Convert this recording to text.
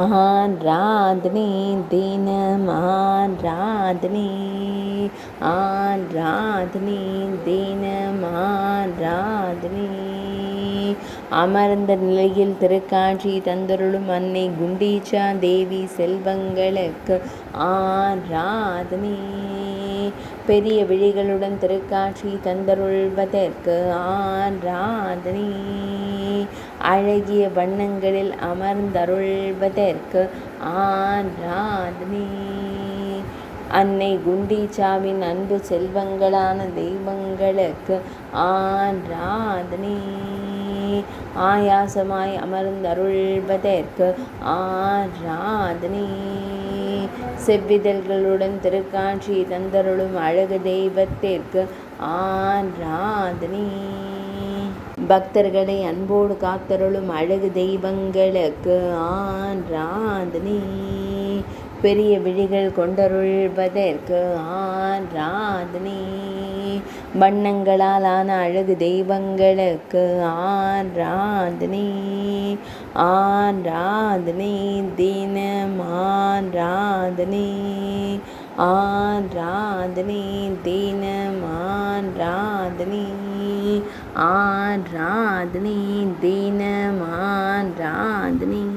ஆராதனை தினம் ஆராதனை ஆராதனை தினம் ஆராதனை. அமர்ந்த நிலையில் திருக்காட்சி தந்தருளும் அன்னை குண்டீச்சா தேவி செல்வங்களுக்கு ஆராதனை. பெரிய விழிகளுடன் திருக்காட்சி தந்தருள்வதற்கு ஆராதனை. அழகிய வண்ணங்களில் அமர்ந்தருள்வதற்கு ஆராதனை. அன்னை குண்டீச்சாவின் அன்பு செல்வங்களான தெய்வங்களுக்கு ஆராதனை. ஆயாசமாய் அமர்ந்தருள்வதற்கு ஆராதனை. செவ்விதழ்களுடன் திருக்காட்சி தந்தருளும் அழகு தெய்வத்திற்கு ஆராதனை. பக்தர்களை அன்போடு காத்தருளும் அழகு தெய்வங்களுக்கு ஆராதனை. பெரிய விழிகள் கொண்டருள்வதற்கு ஆராதனை. வண்ணங்களாலான அழகு தெய்வங்களுக்கு ஆராதனை. ஆராதனை தினம் ஆராதனை. ஆராதனை தினம் ஆராதனை. ஆராதனை தினம் ஆராதனை.